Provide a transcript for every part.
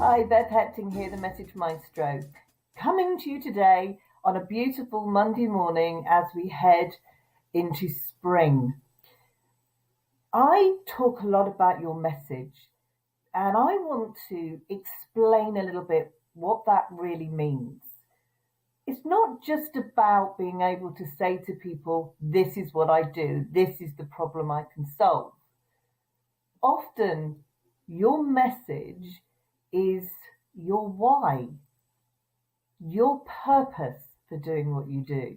Hi, Beth Hecting here, the Message Maestro, coming to you today on a beautiful Monday morning as we head into spring. I talk a lot about your message, and I want to explain a little bit what that really means. It's not just about being able to say to people, this is what I do, this is the problem I can solve. Often, your message is your why, your purpose for doing what you do.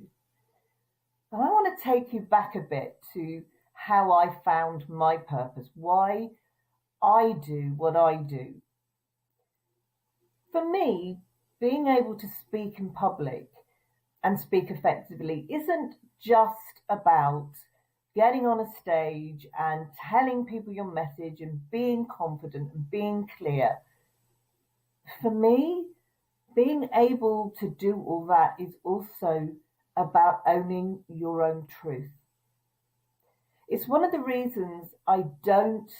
And I want to take you back a bit to how I found my purpose, why I do what I do. For me, being able to speak in public and speak effectively isn't just about getting on a stage and telling people your message and being confident and being clear. For me, being able to do all that is also about owning your own truth. It's one of the reasons I don't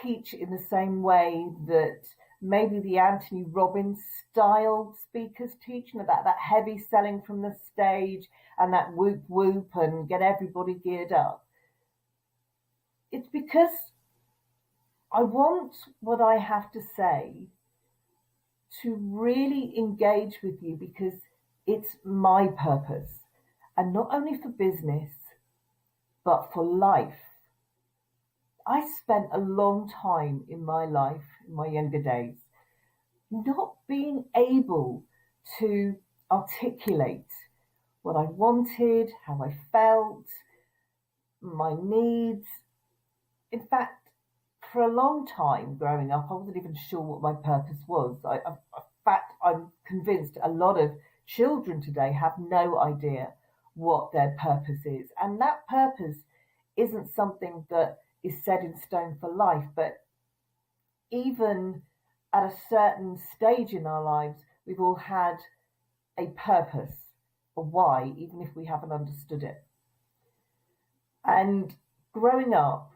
teach in the same way that maybe the Anthony Robbins style speakers teach, that heavy selling from the stage and that whoop whoop and get everybody geared up. It's because I want what I have to say to really engage with you because it's my purpose, and not only for business, but for life. I spent a long time in my life, in my younger days, not being able to articulate what I wanted, how I felt, my needs. In fact, for a long time growing up, I wasn't even sure what my purpose was. In fact, I'm convinced a lot of children today have no idea what their purpose is. And that purpose isn't something that is set in stone for life, but even at a certain stage in our lives, we've all had a purpose, a why, even if we haven't understood it. And growing up,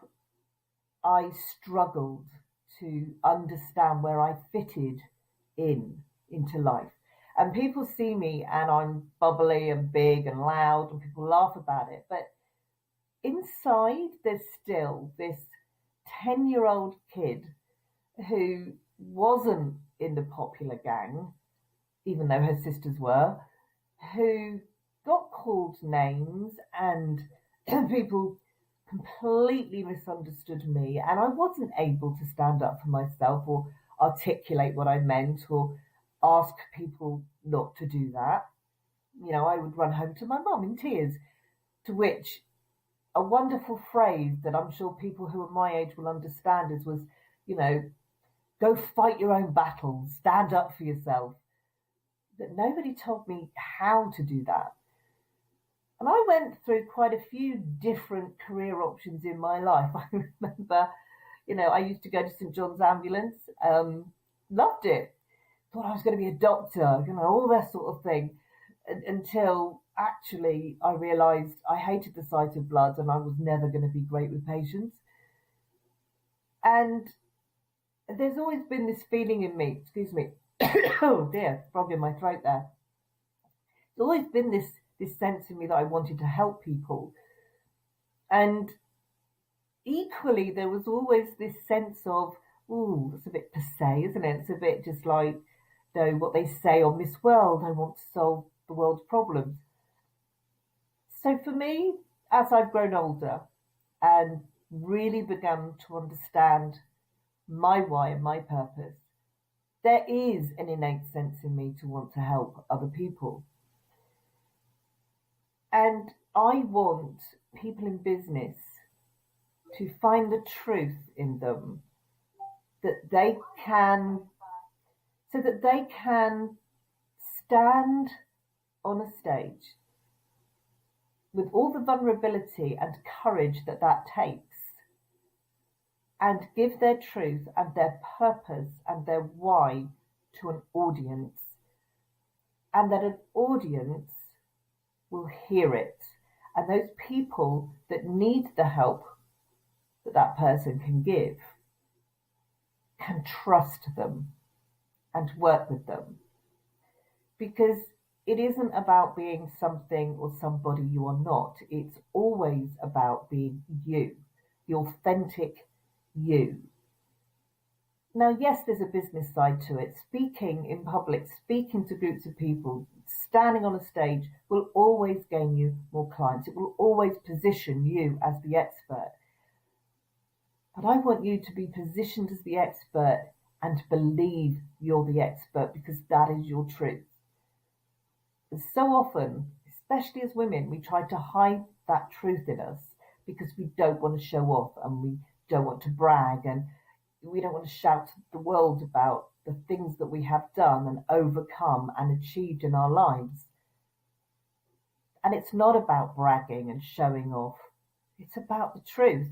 I struggled to understand where I fitted into life. And people see me and I'm bubbly and big and loud and people laugh about it. But inside, there's still this 10-year-old kid who wasn't in the popular gang, even though her sisters were, who got called names and people completely misunderstood me, and I wasn't able to stand up for myself or articulate what I meant or ask people not to do that. I would run home to my mum in tears, to which a wonderful phrase that I'm sure people who are my age will understand was, go fight your own battles, stand up for yourself. But nobody told me how to do that. And I went through quite a few different career options in my life. I remember, I used to go to St. John's Ambulance, loved it, thought I was going to be a doctor, all that sort of thing, until actually I realised I hated the sight of blood and I was never going to be great with patients. And there's always been this feeling in me, excuse me, oh dear, frog in my throat there. There's always been this sense in me that I wanted to help people. And equally, there was always this sense of, ooh, it's a bit passé, isn't it? It's a bit just like, what they say on Miss World, I want to solve the world's problems. So for me, as I've grown older and really begun to understand my why and my purpose, there is an innate sense in me to want to help other people. And I want people in business to find the truth in them that they can, so that they can stand on a stage with all the vulnerability and courage that takes and give their truth and their purpose and their why to an audience, and that an audience will hear it. And those people that need the help that person can give can trust them. and work with them. Because it isn't about being something or somebody you are not. It's always about being you, the authentic you. Now, yes, there's a business side to it. Speaking in public, speaking to groups of people, standing on a stage will always gain you more clients. It will always position you as the expert. But I want you to be positioned as the expert and to believe you're the expert because that is your truth. And so often, especially as women, we try to hide that truth in us because we don't want to show off and we don't want to brag and we don't want to shout to the world about the things that we have done and overcome and achieved in our lives. And it's not about bragging and showing off. It's about the truth.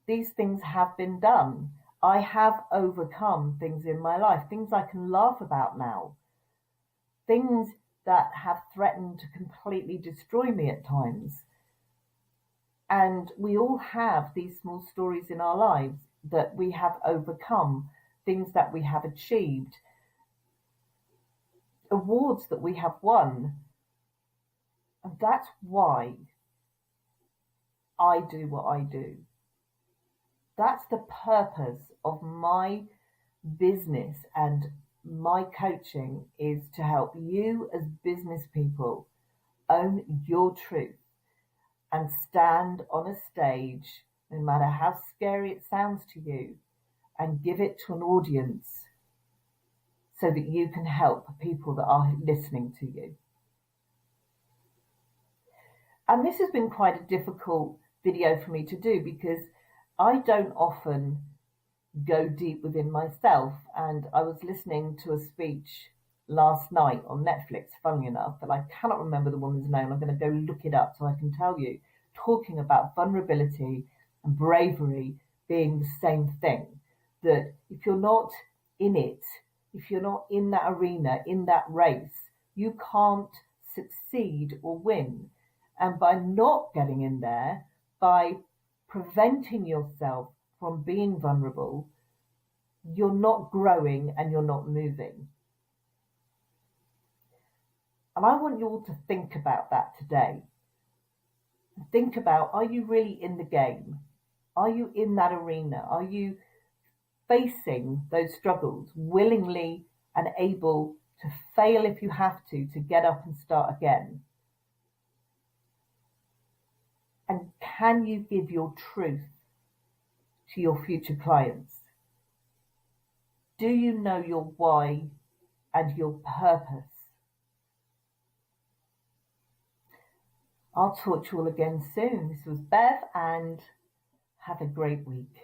These things have been done. I have overcome things in my life, things I can laugh about now, things that have threatened to completely destroy me at times. And we all have these small stories in our lives that we have overcome, things that we have achieved, awards that we have won. And that's why I do what I do. That's the purpose of my business and my coaching is to help you as business people own your truth and stand on a stage, no matter how scary it sounds to you, and give it to an audience so that you can help people that are listening to you. And this has been quite a difficult video for me to do because I don't often go deep within myself. And I was listening to a speech last night on Netflix, funnily enough, and I cannot remember the woman's name. I'm going to go look it up so I can tell you, talking about vulnerability and bravery being the same thing. That if you're not in it, if you're not in that arena, in that race, you can't succeed or win. And by not getting in there, by preventing yourself from being vulnerable, you're not growing and you're not moving. And I want you all to think about that today. Think about, are you really in the game? Are you in that arena? Are you facing those struggles willingly and able to fail if you have to get up and start again? And can you give your truth to your future clients? Do you know your why and your purpose? I'll talk to you all again soon. This was Bev, and have a great week.